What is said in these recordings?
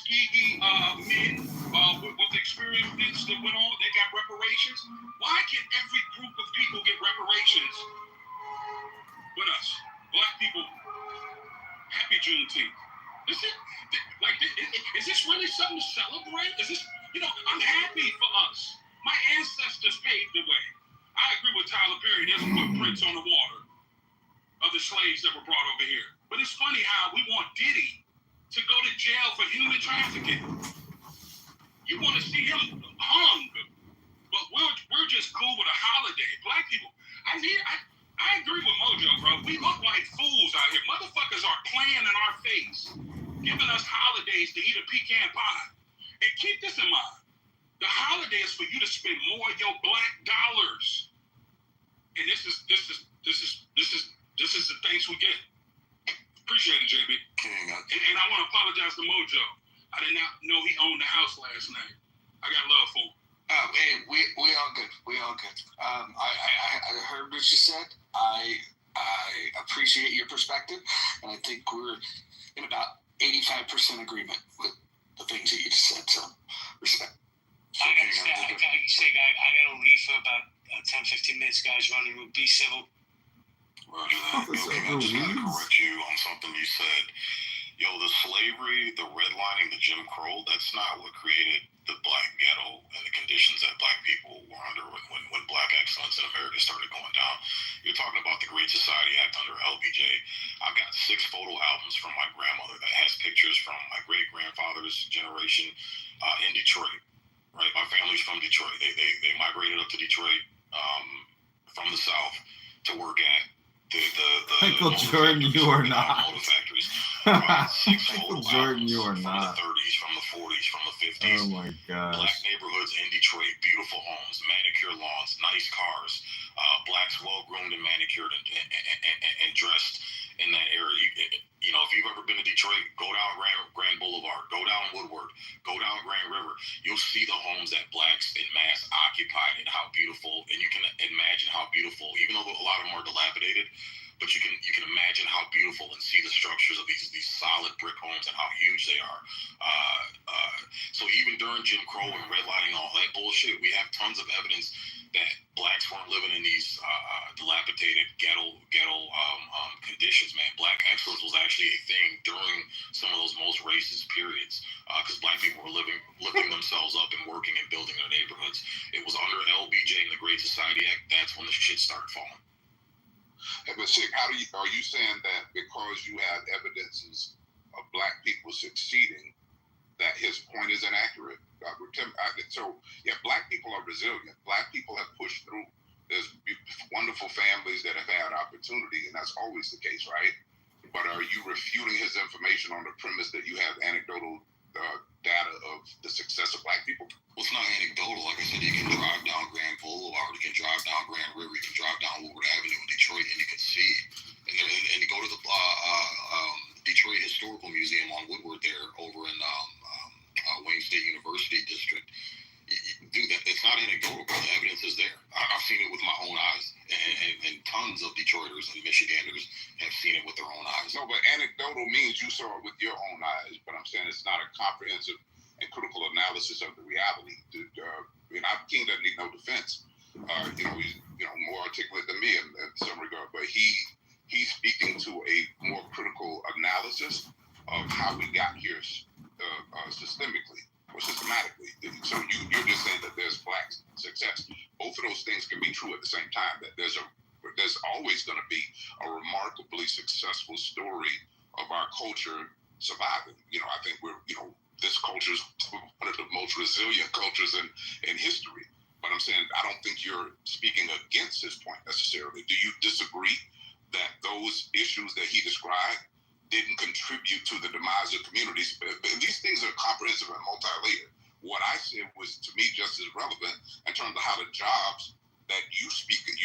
Tuskegee men with experience that went on, they got reparations. Why can every group of people get reparations but us? Black people, happy Juneteenth. Is this really something to celebrate? Is this, I'm happy for us. My ancestors paved the way. I agree with Tyler Perry. There's footprints on the water of the slaves that were brought over here. But it's funny how we want Diddy to go to jail for human trafficking. You want to see him hung, but we're just cool with a holiday. Black people, I agree with Mojo, bro. We look like fools out here. Motherfuckers are playing in our face, giving us holidays to eat a pecan pie. And keep this in mind. The holiday is for you to spend more of your black dollars. And this is the thanks we get. Appreciate it, JB. And I want to apologize to Mojo. I did not know he owned the house last night. I got love for him. Hey, we all good. We all good. I heard what you said. I appreciate your perspective, and I think we're in about 85% agreement with the things that you just said. So, respect. I gotta leave for about 10-15 minutes, guys. Running room. Be civil. Roger that. Okay, I just gotta correct you on something you said. Yo, the slavery, the redlining, the Jim Crow, that's not what created the black ghetto and the conditions that black people were under when black excellence in America started going down. You're talking about the Great Society Act under LBJ. I've got 6 photo albums from my grandmother that has pictures from my great-grandfather's generation in Detroit. Right, my family's from Detroit. They migrated up to Detroit from the South to work at the Michael Jordan, you are not. Motor factories. Michael Jordan, you are not. From the 30s, from the 40s, from the 50s. Oh my gosh. Black neighborhoods in Detroit, beautiful homes, manicure lawns, nice cars, blacks well-groomed and manicured and dressed in that area. You know, if you've ever been to Detroit, go down Grand Boulevard, go down Woodward, go down Grand River. You'll see the homes that blacks in mass occupied and how beautiful. And you can imagine how beautiful, even though a lot of them are dilapidated, but you can imagine how beautiful and see the structures of these solid brick homes and how huge they are. So even during Jim Crow and redlining and all that bullshit, we have tons of evidence that blacks weren't living in these dilapidated ghetto conditions, man. Black excellence was actually a thing during some of those most racist periods because black people were lifting themselves up and working and building their neighborhoods. It was under LBJ and the Great Society Act. That's when the shit started falling. But Sick, are you saying that because you have evidences of black people succeeding, that his point is inaccurate? So, yeah, black people are resilient. Black people have pushed through. There's wonderful families that have had opportunity, and that's always the case, right? But are you refuting his information on the premise that you have anecdotal data of the success of black people? Well, it's not anecdotal. Like I said, you can drive down Grand Boulevard, you can drive down Grand River, you can drive down Woodward Avenue in Detroit, and you can see. And you go to the Detroit Historical Museum on Woodward there over in Wayne State University District. Dude, it's not anecdotal, but the evidence is there. I've seen it with my own eyes, and tons of Detroiters and Michiganders have seen it with their own eyes. No, but anecdotal means you saw it with your own eyes, but I'm saying it's not a comprehensive and critical analysis of the reality. King doesn't need no defense. He's more articulate than me in some regard, but he's speaking to a more critical analysis of how we got here systemically or systematically. So you're just saying that there's black success. Both of those things can be true at the same time. That there's always going to be a remarkably successful story of our culture surviving. I think this culture is one of the most resilient cultures in history. But I'm saying I don't think you're speaking against his point necessarily. Do you disagree that those issues that he described didn't contribute to the demise of communities? But these things are comprehensive and multi-layered. What I said was, to me, just as relevant in terms of how the jobs that you're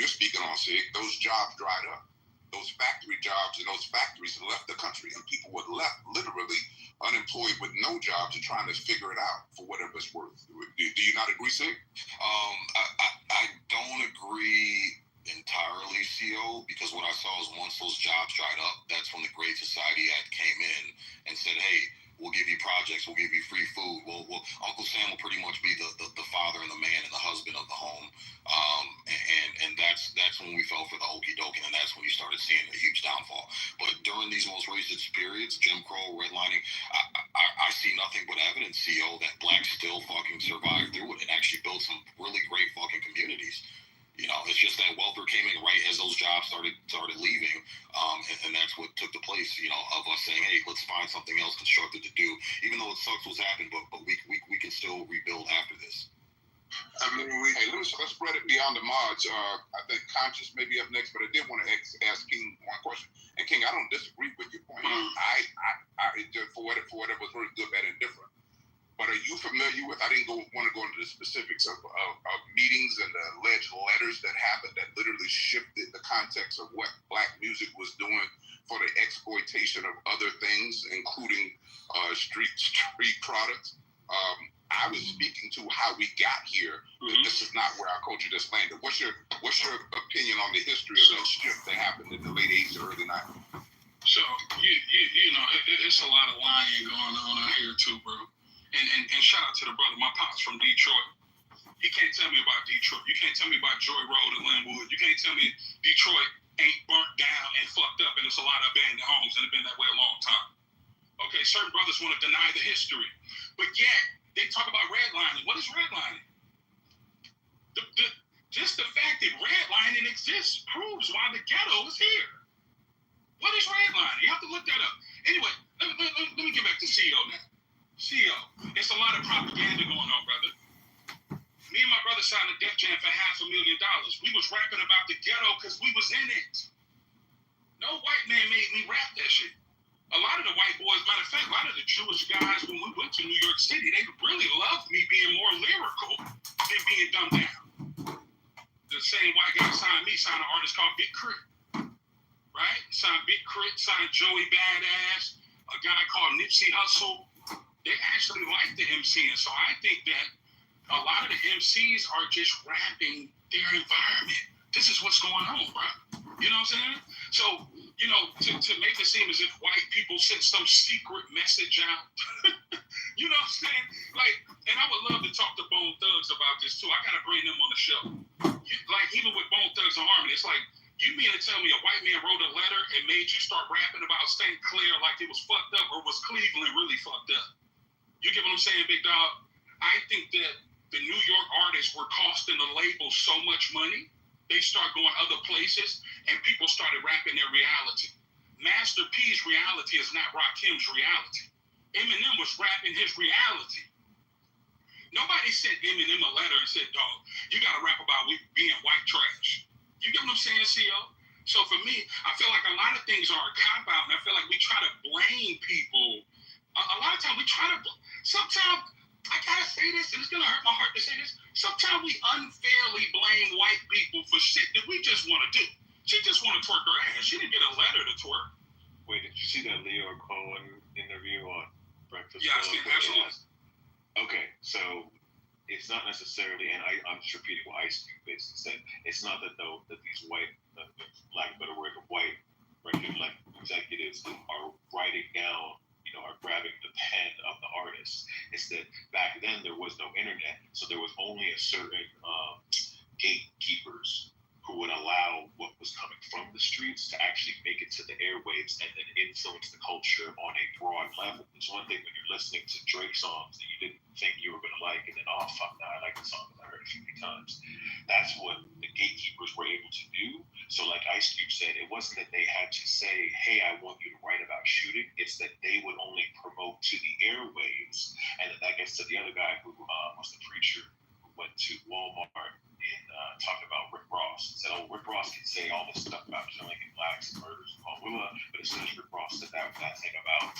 speaking on, Sig, those jobs dried up. Those factory jobs and those factories left the country, and people were left literally unemployed with no jobs and trying to figure it out for whatever it's worth. Do you not agree, Sig? I don't agree entirely, CO, because what I saw is once those jobs dried up, that's when the Great Society Act came in and said, hey, We'll give you projects. We'll give you free food. Uncle Sam will pretty much be the father and the man and the husband of the home. And that's when we fell for the okie doke, and that's when you started seeing a huge downfall. But during these most racist periods, Jim Crow, redlining, I see nothing but evidence, CO, that blacks still fucking survived through it and actually built some really great fucking communities. You know, it's just that welfare came in right as those jobs started leaving, and that's what took the place, you know, of us saying, hey, let's find something else constructive to do, even though it sucks what's happened, but we can still rebuild after this. I mean, let's spread it beyond the mods. I think Conscious may be up next, but I did want to ask King one question. And King, I don't disagree with your point. I for whatever was very good, bad, and different. But are you familiar with? I didn't want to go into the specifics of meetings and the alleged letters that happened that literally shifted the context of what black music was doing for the exploitation of other things, including street products. I was speaking to how we got here. Mm-hmm. This is not where our culture just landed. What's your opinion on the history of that shift that happened in the late 80s or early 90s? So you know, it's a lot of lying going on out here too, bro. And shout out to the brother, my pops from Detroit. He can't tell me about Detroit. You can't tell me about Joy Road and Linwood. You can't tell me Detroit ain't burnt down and fucked up, and there's a lot of abandoned homes, and it's been that way a long time. Okay, certain brothers want to deny the history, but yet they talk about redlining. What is redlining? Just the fact that redlining exists proves why the ghetto is here. What is redlining? You have to look that up. Anyway, let me get back to CEO now. CEO, it's a lot of propaganda going on, brother. Me and my brother signed a Def Jam for $500,000. We was rapping about the ghetto because we was in it. No white man made me rap that shit. A lot of the white boys, matter of fact, a lot of the Jewish guys, when we went to New York City, they really loved me being more lyrical than being dumbed down. The same white guy signed an artist called Big Crit. Right? Signed Big Crit, signed Joey Badass, a guy called Nipsey Hussle. They actually like the MCing. So I think that a lot of the MCs are just rapping their environment. This is what's going on, bro. You know what I'm saying? So, you know, to make it seem as if white people sent some secret message out. You know what I'm saying? Like, and I would love to talk to Bone Thugs about this too. I got to bring them on the show. Like, even with Bone Thugs and Harmony, it's like, you mean to tell me a white man wrote a letter and made you start rapping about St. Clair like it was fucked up, or was Cleveland really fucked up? You get what I'm saying, big dog? I think that the New York artists were costing the label so much money, they start going other places, and people started rapping their reality. Master P's reality is not Rakim's reality. Eminem was rapping his reality. Nobody sent Eminem a letter and said, dog, you got to rap about being white trash. You get what I'm saying, CO? So for me, I feel like a lot of things are a cop-out, and I feel like we try to blame people. A lot of times we try to, sometimes, I gotta say this, and it's gonna hurt my heart to say this, sometimes we unfairly blame white people for shit that we just wanna do. She just wanna twerk her ass. She didn't get a letter to twerk. Wait, did you see that Leo Cohen interview on Breakfast? Yeah, I see, absolutely. Okay, so it's not necessarily, and I'm just repeating what Ice Cube basically said, it's not that these white, lack of a better word, white record executives are writing down, are grabbing the pen of the artists. It's that back then there was no internet, so there was only a certain gatekeepers who would allow what was coming from the streets to actually make it to the airwaves and then influence the culture on a broad level. It's one thing when you're listening to Drake songs that you didn't think you were going to like, and then, oh, fuck, no, I like the song because I heard it 50 times. That's what the gatekeepers were able to do. So like Ice Cube said, it wasn't that they had to say, hey, I want you to write about shooting. It's that they would only promote to the airwaves. And then that gets to the other guy who was the preacher who went to Walmart and talked about Rick Ross. He said, oh, Rick Ross can say all this stuff about killing blacks and murders and Paul Willa, but as soon as Rick Ross said that thing about,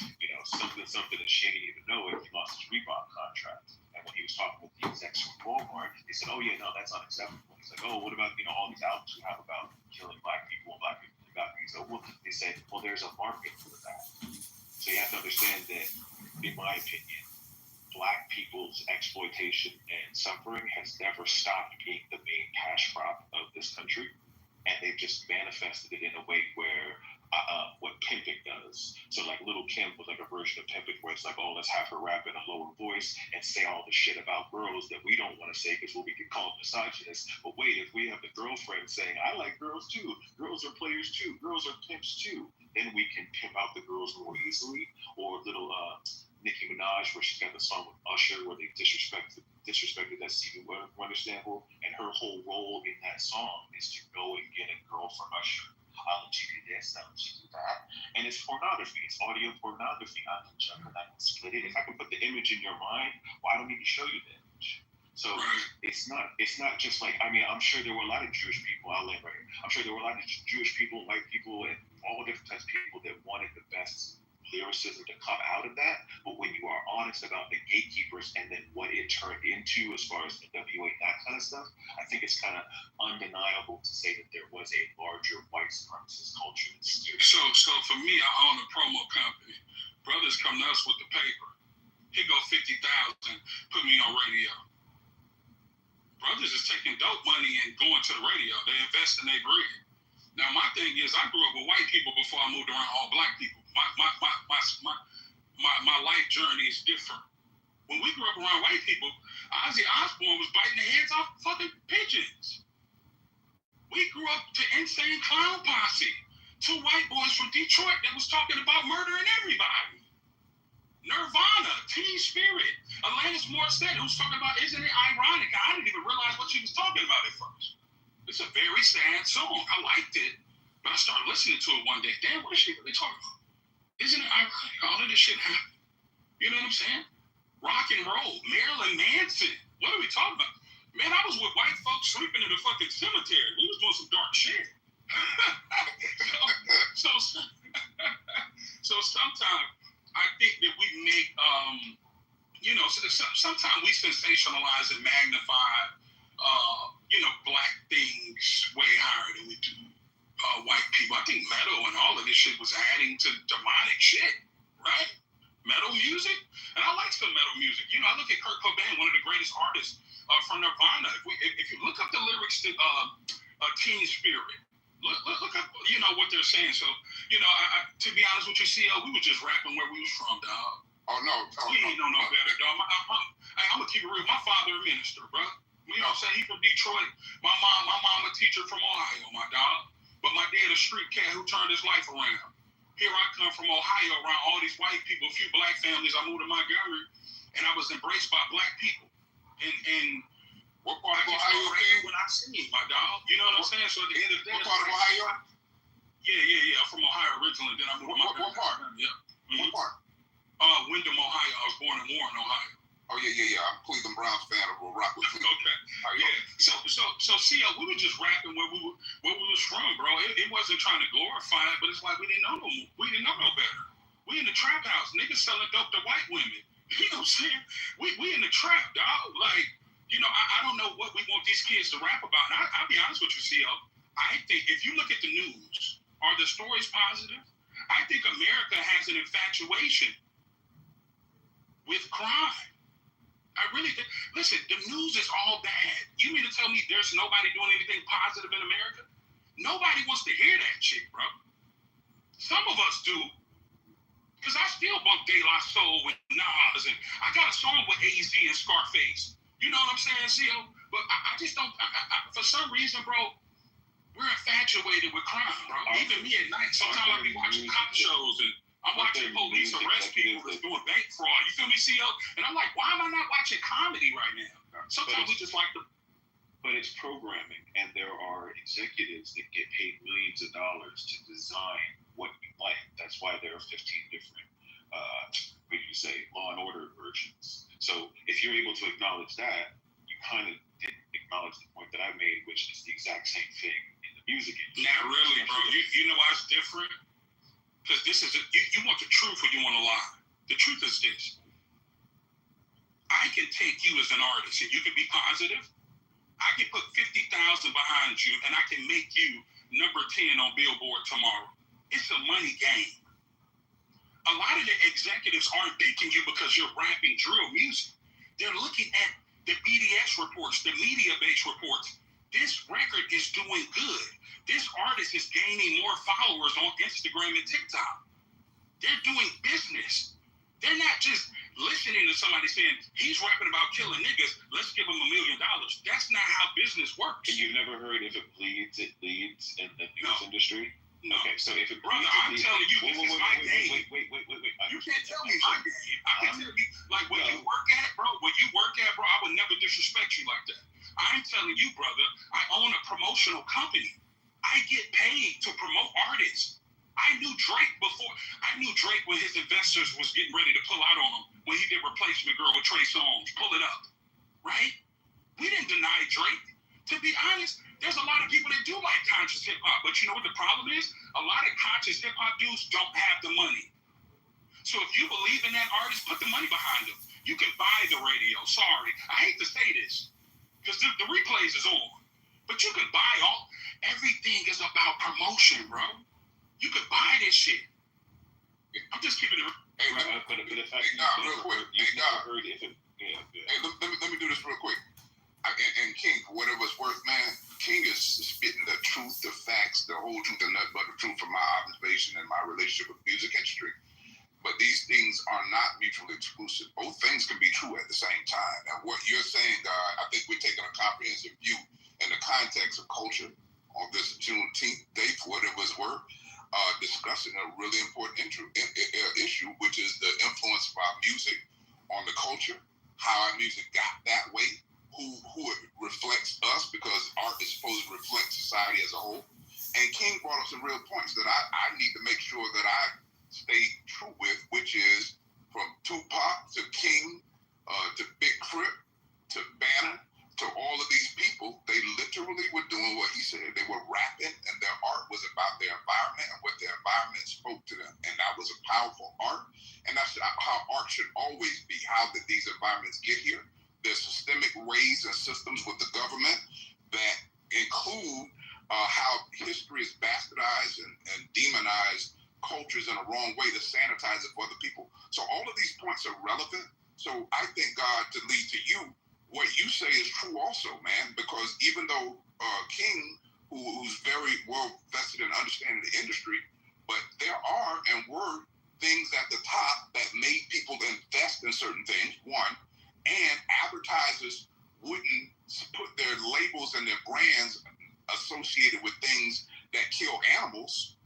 something that she didn't even know if he lost his Reebok contract. And when he was talking with the execs from Walmart, they said, oh yeah, no, that's unacceptable. He's like, oh, what about, all these albums we have about killing black people and black people got these? Oh, well, they said, well, there's a market for that. So you have to understand that, in my opinion, black people's exploitation and suffering has never stopped being the main cash crop of this country. And they've just manifested it in a way where what pimping does. So like Little Kim was like a version of pimping where it's like, oh, let's have her rap in a lower voice and say all the shit about girls that we don't want to say because we'll be called misogynist. But wait, if we have the girlfriend saying, I like girls too, girls are players too, girls are pimps too, then we can pimp out the girls more easily. Or little Nicki Minaj, where she's got the song with Usher where they disrespected that Stevie Wonder sample, and her whole role in that song is to go and get a girl for Usher. I'll let you do this, I'll let you do that. And it's pornography, it's audio pornography. I can jump and I can split it. If I can put the image in your mind, well, I don't need to show you the image. So it's not just like, I mean, I'm sure there were a lot of Jewish people, I'm sure there were a lot of Jewish people, white people, and all different types of people that wanted the best lyricism to come out of that. But when you are honest about the gatekeepers and then what it turned into as far as the WA and that kind of stuff, I think it's kind of undeniable to say that there was a larger white supremacist culture that steered. So for me, I own a promo company. Brothers come to us with the paper. Here go 50,000, put me on radio. Brothers is taking dope money and going to the radio. They invest in their bread. Now my thing is, I grew up with white people before I moved around all black people. My life journey is different. When we grew up around white people, Ozzy Osbourne was biting the heads off fucking pigeons. We grew up to Insane Clown Posse, two white boys from Detroit that was talking about murdering everybody. Nirvana, Teen Spirit, Alanis Morissette, who's talking about, isn't it ironic? I didn't even realize what she was talking about at first. It's a very sad song. I liked it, but I started listening to it one day. Damn, what is she really talking about? Isn't it ironic? All of this shit happened. You know what I'm saying? Rock and roll, Marilyn Manson. What are we talking about? Man, I was with white folks sleeping in the fucking cemetery. We was doing some dark shit. So sometimes I think that we make, sometimes we sensationalize and magnify, black things way higher than we do white people. I think metal and all of this shit was adding to demonic shit, right? Metal music, and I like some metal music. You know, I look at Kurt Cobain, one of the greatest artists from Nirvana. If you look up the lyrics to Teen Spirit, look up, what they're saying. So, to be honest with you, CL, we were just rapping where we was from, dog. Oh no, we ain't know no better, dog. I'm gonna keep it real. My father a minister, bro. You know what I'm saying? He from Detroit. My mom a teacher from Ohio, my dog. But my dad a street cat who turned his life around. Here I come from Ohio around all these white people, a few black families. I moved to Montgomery, and I was embraced by black people. And what part of Ohio? When I seen my dog, you know what I'm saying? So at the end of the day, what part of Ohio? Yeah. I'm from Ohio originally. Then I moved to Montgomery. What part? Yeah. What part? Wyndham, Ohio. I was born in Warren, Ohio. Oh yeah. I'm a Cleveland Browns fan. I will rock with you. Okay. Yeah. So see, we were just rapping where we was from, bro. It wasn't trying to glorify it, but it's like we didn't know no better. We in the trap house, niggas selling dope to white women. You know what I'm saying? We in the trap, dog. Like, I don't know what we want these kids to rap about. And I'll be honest with you, CL. I think if you look at the news, are the stories positive? I think America has an infatuation with crime. I really think, listen, the news is all bad. You mean to tell me there's nobody doing anything positive in America? Nobody wants to hear that shit, bro. Some of us do. Because I still bump De La Soul with Nas, and I got a song with AZ and Scarface. You know what I'm saying, CL? But I just don't, for some reason, bro, we're infatuated with crime, bro. Even me at night, sometimes I be watching cop shows, and I'm watching police arrest people that's doing bank fraud. You feel me, CL? And I'm like, why am I not watching comedy right now? Sometimes we just like to. But it's programming, and there are executives that get paid millions of dollars to design what you like. That's why there are 15 different, Law and Order versions. So if you're able to acknowledge that, you kind of did acknowledge the point that I made, which is the exact same thing in the music industry. Not really, bro. You know why it's different? Because this is you want the truth or you want to lie. The truth is this. I can take you as an artist and you can be positive. I can put 50,000 behind you and I can make you number 10 on Billboard tomorrow. It's a money game. A lot of the executives aren't picking you because you're rapping drill music. They're looking at the BDS reports, the media-based reports. This record is doing good. This artist is gaining more followers on Instagram and TikTok. They're doing business. They're not just listening to somebody saying, he's rapping about killing niggas, let's give him $1 million. That's not how business works. And you've never heard if it bleeds, it leads in the news industry? No. Okay, so if it Brother, I'm telling you, this is my game. Wait. You can't tell me my game. I can tell you, like, where you work at, bro, I would never disrespect you like that. I'm telling you, brother, I own a promotional company. I get paid to promote artists. I knew Drake when his investors was getting ready to pull out on him when he did Replacement Girl with Trey Songz. Pull it up, right? We didn't deny Drake. To be honest, there's a lot of people that do like conscious hip hop, but you know what the problem is? A lot of conscious hip hop dudes don't have the money. So if you believe in that artist, put the money behind them. You can buy the radio. Sorry, I hate to say this because the replays is on, but you can buy everything is about promotion, bro. You could buy this shit. I'm just keeping it. Hey, But the fact real quick. you've Hey, never heard if it. Yeah. Hey, let me do this real quick. And King, for whatever it's worth, man, King is spitting the truth, the facts, the whole truth, and nothing but the truth from my observation and my relationship with the music industry. But these things are not mutually exclusive. Both things can be true at the same time. And what you're saying, God, I think we're taking a comprehensive view in the context of culture on this Juneteenth day, for whatever it's worth, discussing a really important issue, which is the influence of our music on the culture, how our music got that way, who it reflects us, because art is supposed to reflect society as a whole. And King brought up some real points that I need to make sure that I stay true with, which is from Tupac to King to Big Crip to Banner to all of these people. They literally were doing what he said. They were rapping, and their art was about their environment and what their environment spoke to them. And that was a powerful art. And that's how art should always be. How did these environments get here? There's systemic ways and systems with the government that include how history is bastardized and demonized cultures in a wrong way to sanitize it for other people. So all of these points are relevant. So I think, God, to lead to you, what you say is true also, man, because even though King, who's very well vested in understanding the industry, but there are and were things at the top that made people invest in certain things, one, and advertisers wouldn't put their labels and their brands associated with things that kill animals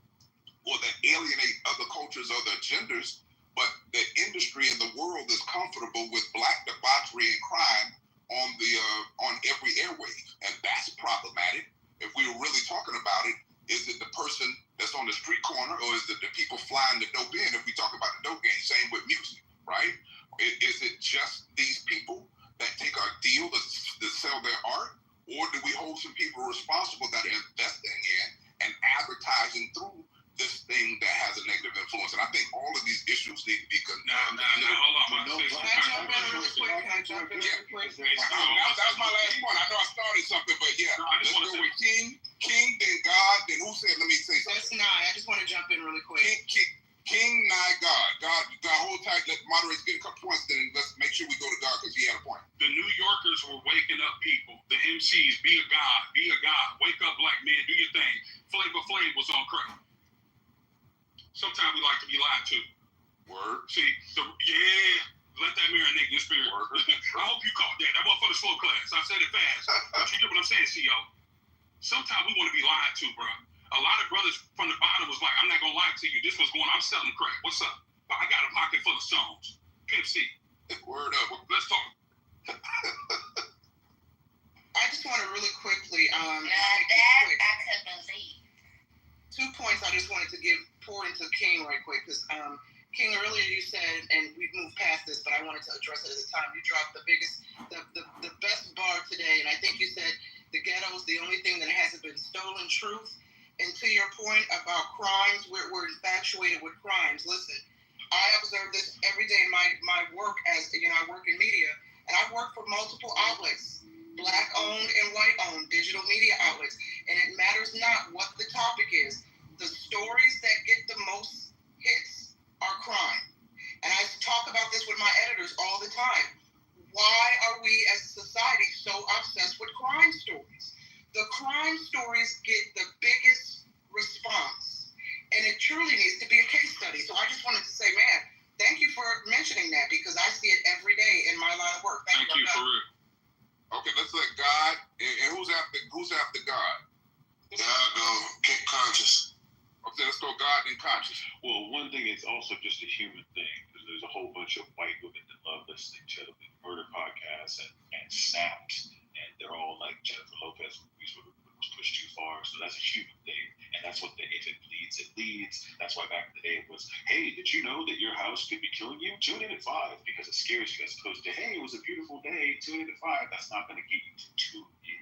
or that alienate other cultures, other genders, but the industry and the world is comfortable with black debauchery and crime on every airwave, and that's problematic. If we were really talking about it, is it the person that's on the street corner, or is it the people flying the dope in? If we talk about the dope game, same with music, right? Is it just these people that take our deal to sell their art, or do we hold some people responsible that are investing in and advertising through this thing that has a negative influence? And I think all of these issues need to be Nah, hold on. Can I jump in really quick? That was my last point. I know I started something, but yeah, let's go with King, then God, then who said, let me say something. That's Nye. I just want to jump in really quick. King, Nye, God, hold tight. Let moderators get a couple points, then let's make sure we go to God because he had a point. The New Yorkers were waking up people. The MCs, be a god. Wake up, black man, do your thing. Flavor Flav was on crack. Sometimes we like to be lied to. Word. See, let that marinate in your spirit. I hope you caught that. That wasn't for the slow class. I said it fast. But you get what I'm saying, CO? Sometimes we want to be lied to, bro. A lot of brothers from the bottom was like, I'm not going to lie to you. This was going on. I'm selling crack. What's up? I got a pocket full of songs. Pimp C. Word up. Let's talk. I just want to really quickly, I could believe. 2 points I just wanted to pour into King right quick, because King, earlier you said, and we've moved past this, but I wanted to address it at the time. You dropped the best bar today, and I think you said the ghetto is the only thing that hasn't been stolen truth. And to your point about crimes, we're infatuated with crimes. Listen, I observe this every day in my work as, I work in media, and I work for multiple outlets, black-owned and white-owned digital media outlets, and it matters not what the topic is. The stories that get the most hits are crime. And I talk about this with my editors all the time. Why are we as a society so obsessed with crime stories? The crime stories get the biggest truly needs to be a case study. So I just wanted to say, man, thank you for mentioning that because I see it every day in my line of work. Thank you for real. Okay, let's let God. And who's after God? God go get conscious. Okay, let's go God and conscious. Well, one thing is also just a human thing because there's a whole bunch of white women that love listening to the murder podcasts and Snaps, and they're all like Jennifer Lopez movies was pushed too far. So that's a human thing, and that's what if it bleeds, it leads. That's why back in the day it was, hey, did you know that your house could be killing you? Tune in at 5 because it scares you, as opposed to, hey, it was a beautiful day. Tune in at 5. That's not going to get you to tune in.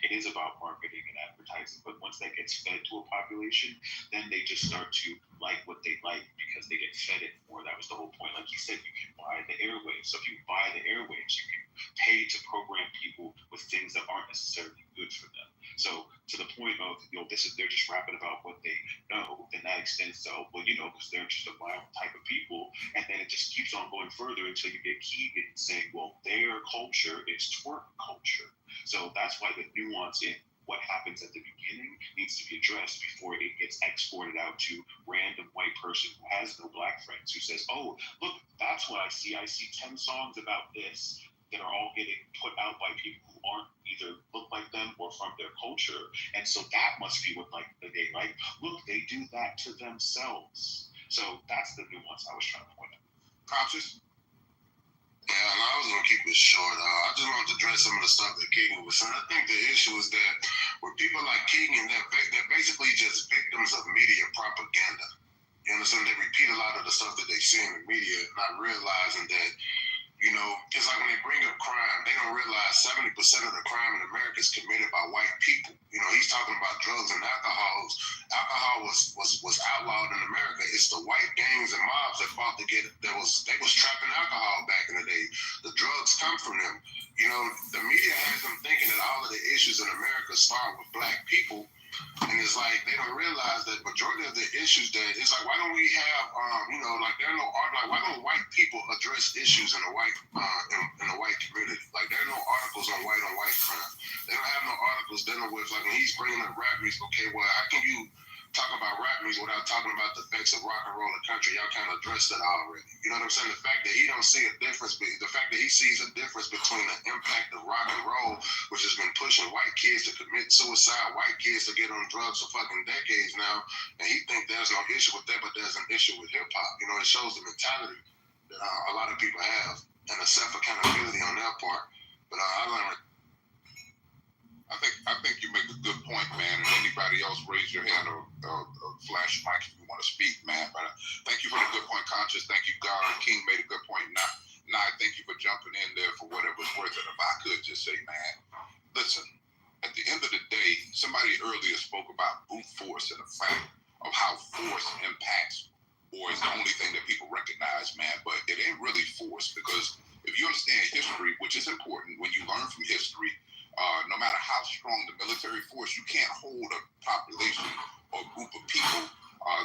It is about marketing and advertising, but once that gets fed to a population, then they just start to like what they like because they get fed it more. That was the whole point. Like you said, you can buy the airwaves. So if you buy the airwaves, you can pay to program people with things that aren't necessarily good for them. So to the point of, they're just rapping about what they know, then that extends to, because they're just a violent type of people. And then it just keeps on going further until you get Keegan saying, well, their culture is twerk culture. So that's why the nuance in what happens at the beginning needs to be addressed before it gets exported out to random white person who has no black friends who says, oh, look, that's what I see. I see 10 songs about this that are all getting put out by people who aren't either look like them or from their culture. And so that must be what they like. Look, they do that to themselves. So that's the nuance I was trying to point out. Conscious? Yeah, and I was going to keep it short. I just wanted to address some of the stuff that Keegan was saying. I think the issue is that with people like Keegan, they're basically just victims of media propaganda. You understand? They repeat a lot of the stuff that they see in the media, not realizing that, it's like when they bring up crime, they don't realize 70% of the crime in America is committed by white people. He's talking about drugs and alcohol. Alcohol was outlawed in America. It's the white gangs and mobs that fought to get it. They was trapping alcohol back in the day. The drugs come from them. The media has them thinking that all of the issues in America start with black people. And it's like they don't realize that majority of the issues that it's like, why don't we have there are no art, like why don't white people address issues in the white community? Like there are no articles on white crime. They don't have no articles dealing with like when he's bringing up rap music. Okay, well how can you talk about rap music without talking about the effects of rock and roll in the country? Y'all kind of addressed that already. You know what I'm saying? The fact that he don't see a difference, the fact that he sees a difference between the impact of rock and roll, which has been pushing white kids to commit suicide, white kids to get on drugs for fucking decades now, and he think there's no issue with that, but there's an issue with hip hop. It shows the mentality that a lot of people have and the self-accountability on their part. But I learned. I think you make a good point, man. And anybody else, raise your hand or flash your mic if you want to speak, man. But thank you for the good point, Conscious. Thank you, God. King made a good point. Now, thank you for jumping in there for whatever it's worth. And if I could just say, man, listen, at the end of the day, somebody earlier spoke about brute force and the fact of how force impacts or is the only thing that people recognize, man. But it ain't really force because if you understand history, which is important when you learn from history, no matter how strong the military force, you can't hold a population or group of people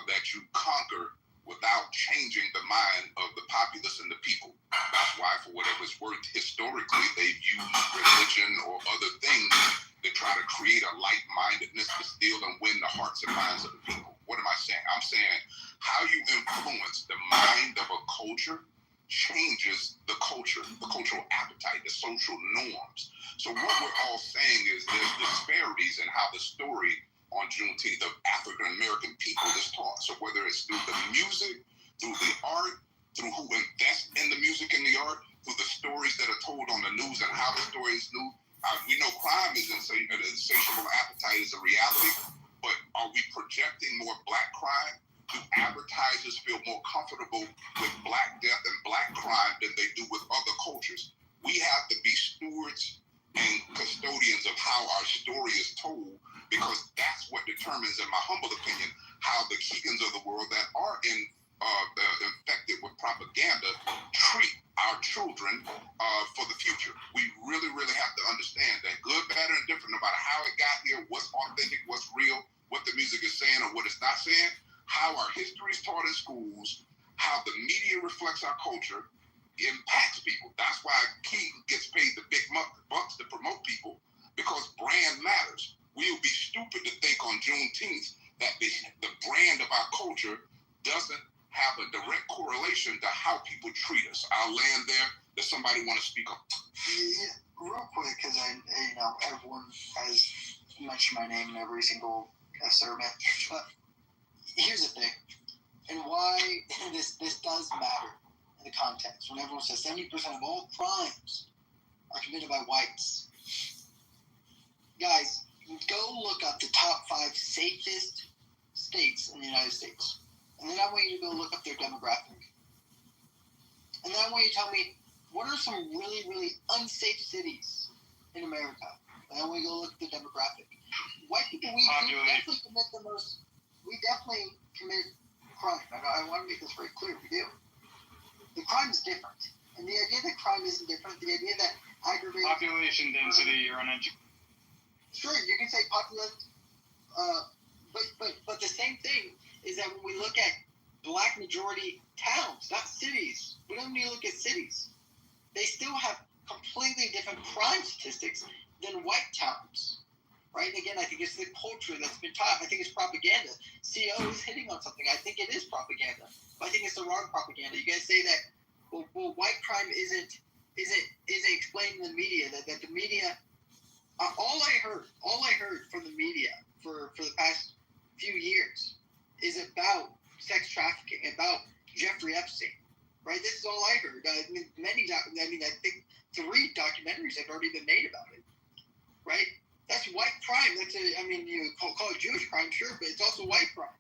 that you conquer without changing the mind of the populace and the people. That's why, for whatever it's worth, historically, they've used religion or other things to try to create a like-mindedness to steal and win the hearts and minds of the people. What am I saying? I'm saying how you influence the mind of a culture changes the culture, the cultural appetite, the social norms. So what we're all saying is there's disparities in how the story on Juneteenth of African American people is taught. So whether it's through the music, through the art, through who invests in the music and the art, through the stories that are told on the news and how the story is new. We know crime is insatiable appetite is a reality, but are we projecting more black crime? Do advertisers feel more comfortable with black death and black crime than they do with other cultures? We have to be stewards and custodians of how our story is told, because that's what determines, in my humble opinion, how the Keegans of the world that are infected with propaganda treat our children for the future. We really, really have to understand that good, bad, and different, no matter how it got here, what's authentic, what's real, what the music is saying or what it's not saying, how our history is taught in schools, how the media reflects our culture, impacts people. That's why King gets paid the big bucks to promote people, because brand matters. We would be stupid to think on Juneteenth that the brand of our culture Anybody want to speak on? Yeah, real quick, because everyone has mentioned my name in every single sermon. But here's the thing, and why this does matter in the context. When everyone says 70% of all crimes are committed by whites, guys, go look up the top 5 safest states in the United States, and then I want you to go look up their demographic, and then I want you to tell me what are some really, really unsafe cities in America. And I want you to go look at the demographic. White people, we definitely commit the most. We definitely commit crime. I want to make this very clear. We do. The crime is different, and the idea that crime isn't different, the idea that aggravated population density or uneducated. Sure, you can say population, but the same thing is that when we look at black majority towns, not cities, we don't need to look at cities. They still have completely different crime statistics than white towns, right? And again, I think it's the culture that's been taught. I think it's propaganda. CO is hitting on something. I think it is propaganda. But I think it's the wrong propaganda. You guys say that, well white crime isn't explained in the media. That the media, all I heard from the media for the past few years is about sex trafficking, about Jeffrey Epstein. Right, this is all I heard. I think 3 documentaries have already been made about it. Right, that's white crime. You call it Jewish crime, sure, but it's also white crime.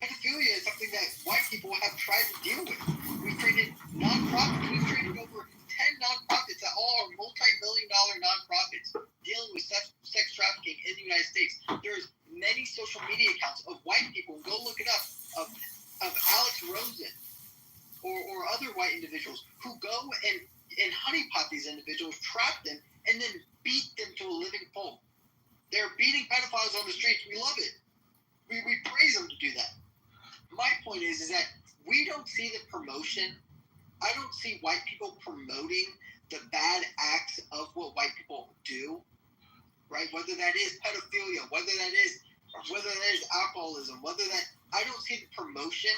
Pedophilia is something that white people have tried to deal with. We've created nonprofits. We've created over 10 nonprofits that all are multi-million-dollar nonprofits dealing with sex trafficking in the United States. There's many social media accounts of white people. Go look it up. Of Alex Rosen. Or other white individuals who go and honeypot these individuals, trap them, and then beat them to a living pulp. They're beating pedophiles on the streets. We love it. We praise them to do that. My point is that we don't see the promotion. I don't see white people promoting the bad acts of what white people do, right? Whether that is pedophilia, whether that is alcoholism, I don't see the promotion.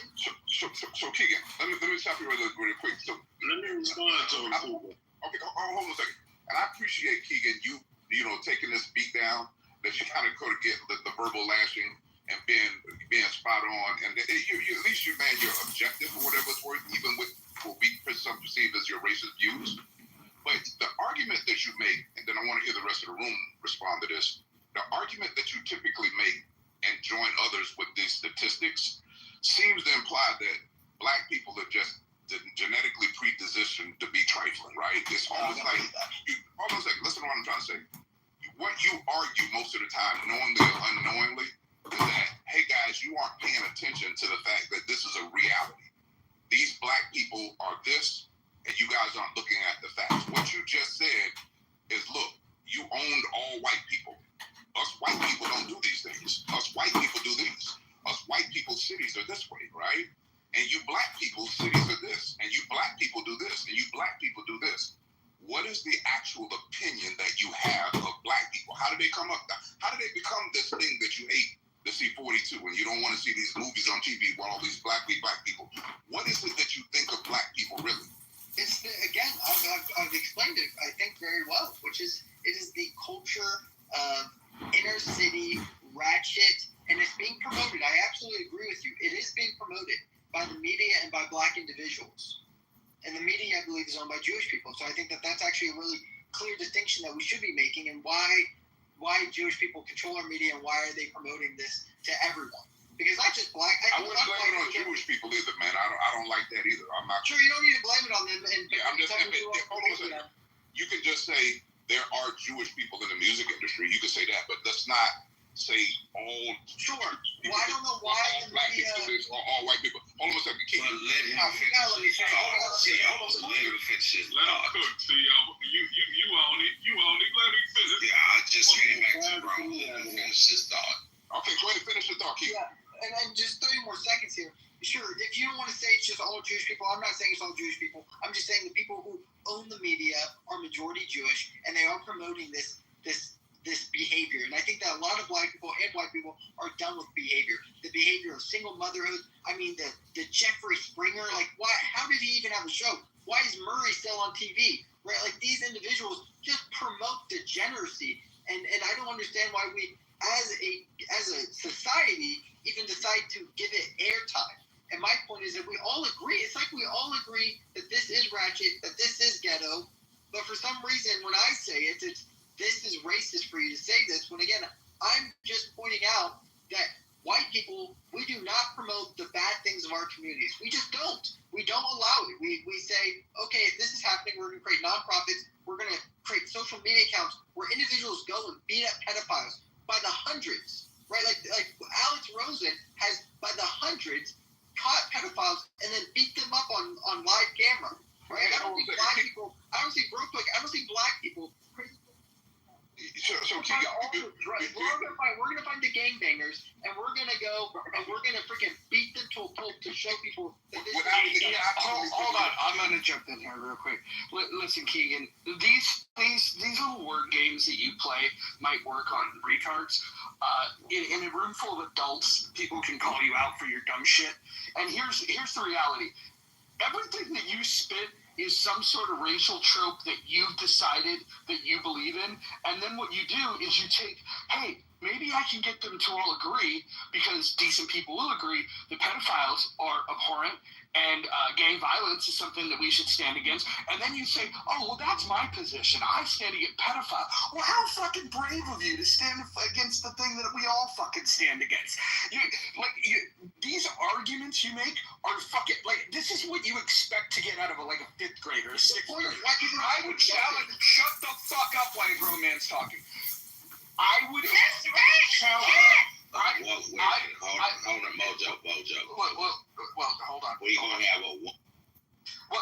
So Keegan, let me stop you really quick. So let me respond to him. Okay, hold on a second. And I appreciate Keegan, you taking this beat down, that you kind of could get the verbal lashing and being spot on, and at least you're objective or whatever it's worth, even with what we some perceive as your racist views. But the argument that you make, and then I want to hear the rest of the room respond to this. The argument that you typically make and join others with these statistics seems to imply that black people are just genetically predispositioned to be trifling, right? It's almost like, listen to what I'm trying to say. What you argue most of the time, knowingly or unknowingly, is that, hey guys, you aren't paying attention to the fact that this is a reality. These black people are this, and you guys aren't looking at the facts. What you just said is, look, you owned all white people. Us white people don't do these things. Us white people do these. Us white people's cities are this way, right? And you black people's cities are this. And you black people do this. And you black people do this. What is the actual opinion that you have of black people? How did they come up? How did they become this thing that you hate to see 42 and you don't want to see these movies on TV with all these black people? What is it that you think of black people really? It's again, I've explained it, I think, very well, which is it is the culture of inner city ratchet, and it's being promoted. I absolutely agree with you. It is being promoted by the media and by black individuals. And the media, I believe, is owned by Jewish people. So I think that that's actually a really clear distinction that we should be making, and why Jewish people control our media and why are they promoting this to everyone. Because not just black. I wouldn't blame it on Jewish people either, man. I don't like that either. I'm not sure. You don't need to blame it on them. I'm just saying. Hold on a second. You can just say there are Jewish people in the music industry. You can say that, but let's not say all. Sure. Well, I don't know why all black people do this or all white people. Hold on a second. Let him finish. Let him cook. See, you own it. You own it. Let him finish. Yeah, I just came back to bro. Finish his thought. Okay, go ahead and finish your thought, Keith. Yeah, and just 30 more seconds here. Sure, if you don't want to say it's just all Jewish people, I'm not saying it's all Jewish people. I'm just saying the people who own the media are majority Jewish, and they are promoting this behavior. And I think that a lot of black people and white people are done with behavior. The behavior of single motherhood. I mean, the Jeffrey Springer. Like, why? How did he even have a show? Why is Murray still on TV? Right? Like, these individuals just promote degeneracy, and I don't understand why we, as a society, even decide to give it airtime. And my point is that we all agree. It's like we all agree that this is ratchet, that this is ghetto, but for some reason, when I say it, it's this is racist for you to say this. When again, I'm just pointing out that white people, we do not promote the bad things of our communities. We just don't. We don't allow it. We say, okay, if this is happening, we're going to create nonprofits. We're going to create social media accounts where individuals go and beat up pedophiles by the hundreds, right? Like Alex Rosen has, by the hundreds, caught pedophiles and then beat them up on live camera, right? I don't see black people. So We're gonna find the gangbangers, and we're gonna go and we're gonna freaking beat them to a pulp to show people that this Hold on, I'm gonna jump in here real quick. Listen, Keegan, these little word games that you play might work on retards. In a room full of adults, people can call you out for your dumb shit. And here's the reality: everything that you spit is some sort of racial trope that you've decided that you believe in, and then what you do is you take, hey, maybe I can get them to all agree, because decent people will agree that pedophiles are abhorrent and gang violence is something that we should stand against. And then you say, oh, well, that's my position. I stand against pedophiles. Well, how fucking brave of you to stand against the thing that we all fucking stand against. These arguments you make are fucking, like, this is what you expect to get out of a fifth grader, a sixth grader. I would challenge, shut the fuck up while a grown man's talking. I would challenge. Hold on, Mojo. Well, hold on. We gonna have a one.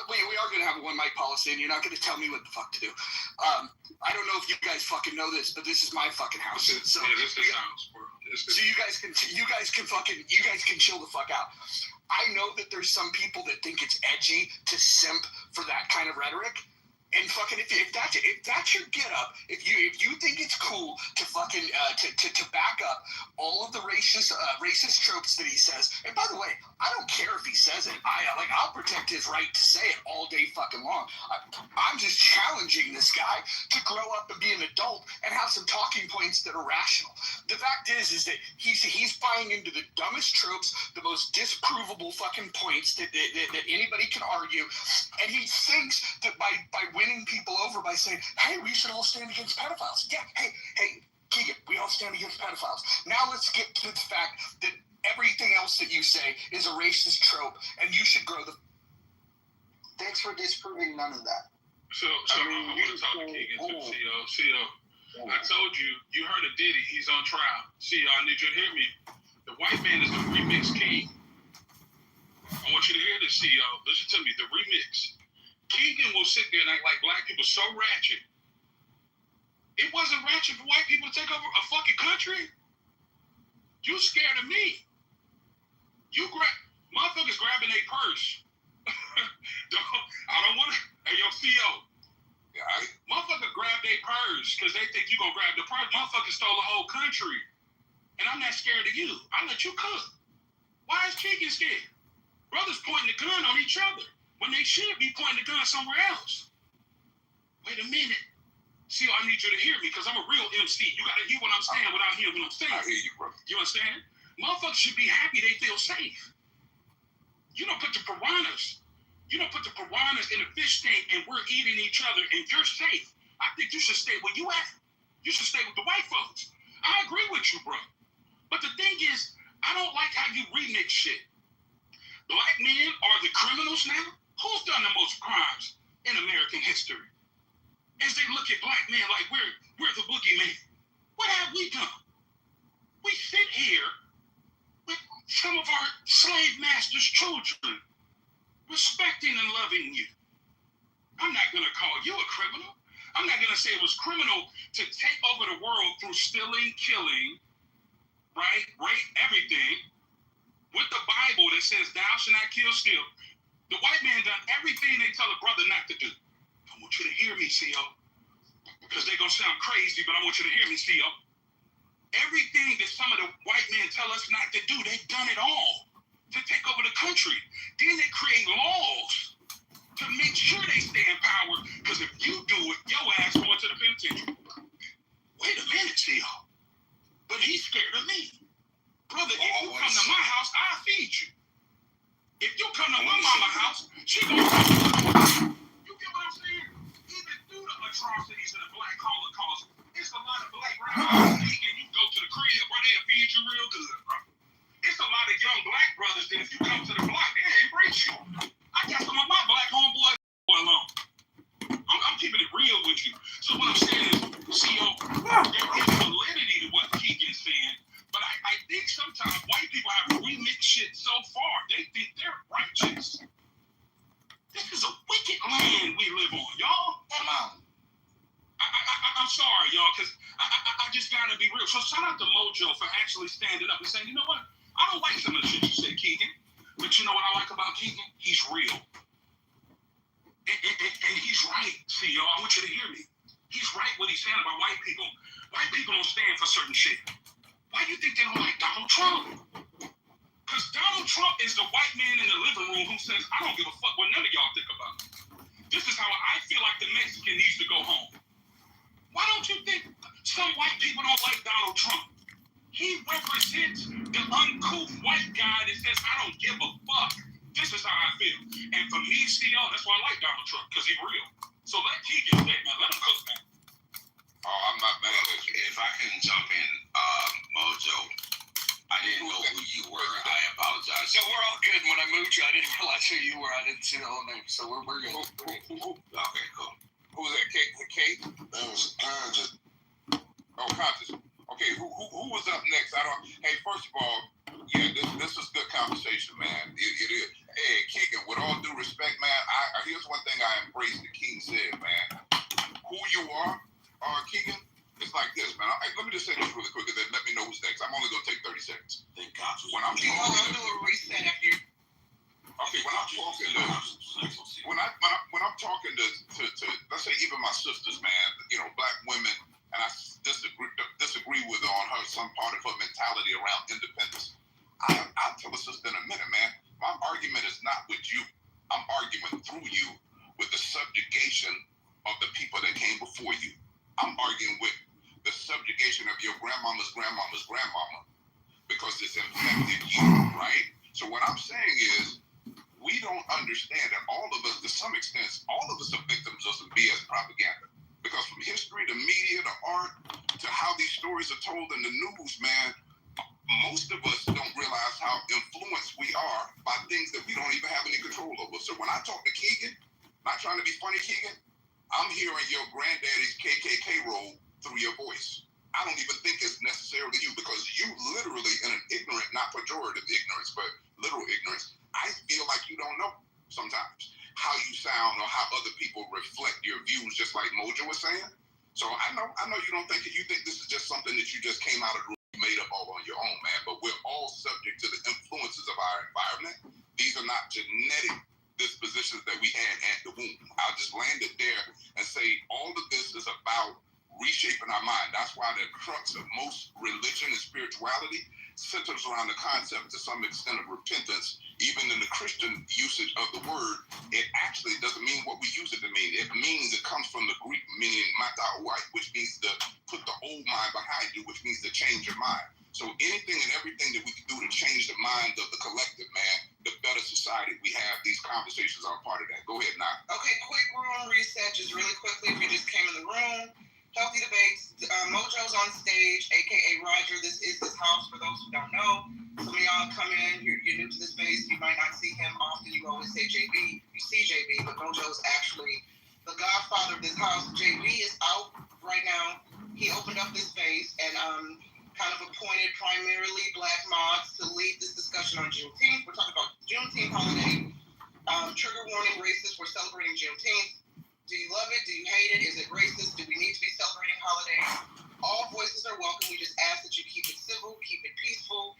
We are going to have a one mic policy, and you're not going to tell me what the fuck to do. I don't know if you guys fucking know this, but this is my fucking house. So this is house, bro. So you guys can chill the fuck out. I know that there's some people that think it's edgy to simp for that kind of rhetoric. And fucking if that's your get up, if you think it's cool to fucking to back up all of the racist tropes that he says, and by the way, I don't care if he says it. I'll protect his right to say it all day fucking long. I'm just challenging this guy to grow up and be an adult and have some talking points that are rational. The fact is that he's buying into the dumbest tropes, the most disprovable fucking points that anybody can argue, and he thinks that by winning people over by saying, hey, we should all stand against pedophiles. Yeah, hey, Keegan, we all stand against pedophiles. Now let's get to the fact that everything else that you say is a racist trope, and you should grow the... Thanks for disproving none of that. So I want to talk to Keegan too, CO. I told you, you heard of Diddy, he's on trial. CO, I need you to hear me. The white man is the remix king. I want you to hear this, CO. Listen to me, the remix. Keegan will sit there and act like black people so ratchet. It wasn't ratchet for white people to take over a fucking country. You scared of me. Motherfuckers grabbing a purse. I don't want to. Hey, yo, CO. Yeah, Motherfucker grabbed a purse because they think you gonna grab the purse. Motherfucker stole the whole country. And I'm not scared of you. I let you cook. Why is Keegan scared? Brothers pointing the gun on each other when they should be pointing the gun somewhere else. Wait a minute. See, I need you to hear me because I'm a real MC. You got to hear what I'm saying without hearing what I'm saying. I hear you, bro. You understand? Motherfuckers should be happy they feel safe. You don't put the piranhas in the fish tank and we're eating each other and you're safe. I think you should stay where you at. You should stay with the white folks. I agree with you, bro. But the thing is, I don't like how you remix shit. Black men are the criminals now? Who's done the most crimes in American history? As they look at black men like we're the boogeyman. What have we done? We sit here with some of our slave masters' children, respecting and loving you. I'm not going to call you a criminal. I'm not going to say it was criminal to take over the world through stealing, killing, right? Rape, everything. With the Bible that says, thou shalt not kill, steal. The white man done everything they tell a brother not to do. I want you to hear me, CO. Because they're going to sound crazy, but I want you to hear me, CO. Everything that some of the white men tell us not to do, they've done it all to take over the country. Then they create laws to make sure they stay in power. Because if you do it, your ass going to the penitentiary. Wait a minute, Theo. But he's scared of me. Brother, if you come to my house, I'll feed you. If you come to my mama's house, she gonna come. You get what I'm saying? Even through the atrocities of the Black Holocaust, it's a lot of black grandmas and you go to the crib where they'll feed you real good, bro. It's a lot of young black brothers that if you come to the block, they embrace you. I got some of my black homeboys alone. I'm keeping it real with you. So what I'm saying is, CO, there is validity to what Keegan's saying, but I think sometimes white people have remixed shit so far, they think they're righteous. This is a wicked land we live on, y'all. Come on. I'm sorry, y'all, because I just gotta be real. So shout out to Mojo for actually standing up and saying, you know what? I don't like some of the shit you said, Keegan. But you know what I like about Keegan? He's real. And he's right. See, y'all, I want you to hear me. He's right what he's saying about white people. White people don't stand for certain shit. Why do you think they don't like Donald Trump? Because Donald Trump is the white man in the living room who says, I don't give a fuck what none of y'all think about it. This is how I feel like the Mexican needs to go home. Why don't you think some white people don't like Donald Trump? He represents the uncouth white guy that says, I don't give a fuck. This is how I feel. And for me, CO, that's why I like Donald Trump, because he's real. So let Keegan say, man, let him cook, man. Oh, I'm not mad at you. If I can jump in, Mojo, I didn't know who you were. I apologize. So we're all good. When I moved you, I didn't realize who you were. I didn't see the whole name. So we're good. Okay, cool. Who's that? Kate? That was Conscious. Oh, Conscious. Okay, who was up next? Hey, first of all, yeah, this is good conversation, man. It is. Hey, Keegan, with all due respect, man, here's one thing I embrace that King said, man. Who you are, Keegan, it's like this, man. Let me just say this really quick, and then let me know who's next. I'm only going to take 30 seconds. Thank God. When I'm talking I'll do a reset after you. Okay, when I'm talking to let's say even my sisters, man, you know, black women, and I disagree with on her some part of her mentality around independence. I'll tell a sister in a minute, man. My argument is not with you. I'm arguing through you with the subjugation of the people that came before you. I'm arguing with the subjugation of your grandmama's grandmama's grandmama because it's infected you, right? So what I'm saying is, we don't understand that all of us, to some extent, all of us are victims of some BS propaganda. Because from history to media to art to how these stories are told in the news, man, most of us don't realize how influenced we are by things that we don't even have any control over. So when I talk to Keegan, not trying to be funny, Keegan, I'm hearing your granddaddy's KKK role through your voice. I don't even think it's necessarily you, because you literally, in an ignorant, not pejorative ignorance, but literal ignorance, I feel like you don't know sometimes how you sound or how other people reflect your views, just like Mojo was saying. So I know you don't think it. You think this is just something that you just came out of the room, made up all on your own, man. But we're all subject to the influences of our environment. These are not genetic dispositions that we had at the womb. I'll just land it there and say all of this is about reshaping our mind. That's why the crux of most religion and spirituality centers around the concept to some extent of repentance. Even in the Christian usage of the word, it actually doesn't mean what we use it to mean. It means, it comes from the Greek meaning matauai, which means to put the old mind behind you, which means to change your mind. So anything and everything that we can do to change the mind of the collective, man, the better society we have. These conversations are a part of that. Go ahead, Nak. Okay, quick room reset, just really quickly. If you just came in the room, Healthy Debates. Mojo's on stage, aka Roger. This is his house for those who don't know. Some of y'all come in, you're new to the space, you might not see him often. You always say JB, you see JB, but Mojo's actually the godfather of this house. JB is out right now. He opened up this space and kind of appointed primarily black mods to lead this discussion on Juneteenth. We're talking about Juneteenth holiday. Trigger warning, racist. We're celebrating Juneteenth. Do you love it? Do you hate it? Is it racist? Do we need to be celebrating holidays? All voices are welcome. We just ask that you keep it civil, keep it peaceful.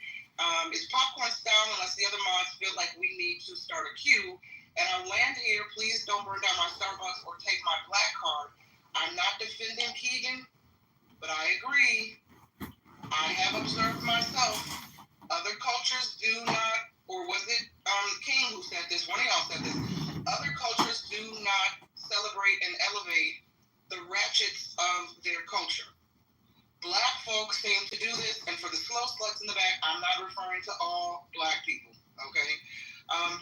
It's popcorn style unless the other mods feel like we need to start a queue. And I'll land here. Please don't burn down my Starbucks or take my black card. I'm not defending Keegan, but I agree. I have observed myself. Other cultures do not, or was it King who said this? One of y'all said this. Other cultures do not celebrate and elevate the ratchets of their culture. Black folks seem to do this, and for the slow sluts in the back, I'm not referring to all black people, okay?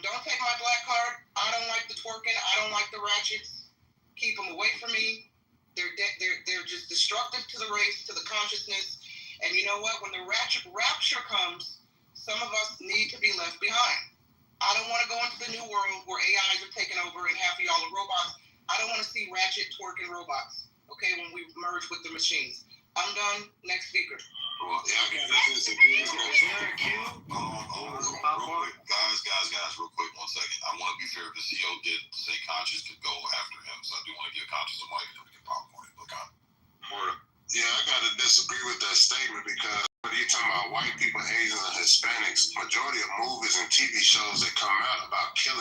Don't take my black card. I don't like the twerking. I don't like the ratchets. Keep them away from me. They're just destructive to the race, to the consciousness. And you know what? When the rapture comes, some of us need to be left behind. I don't want to go into the new world where AIs are taking over and half of y'all are robots. I don't want to see ratchet twerking robots, okay, when we merge with the machines. I'm done. Next speaker. Well, yeah, Is there a queue? real quick. Guys, real quick, 1 second. I want to be fair. The CEO did say Conscious could go after him, so I do want to give Conscious a mic and then we can popcorn it. Look on. Yeah, I gotta disagree with that statement because when you're talking about white people, Asians, and Hispanics, majority of movies and TV shows that come out about killing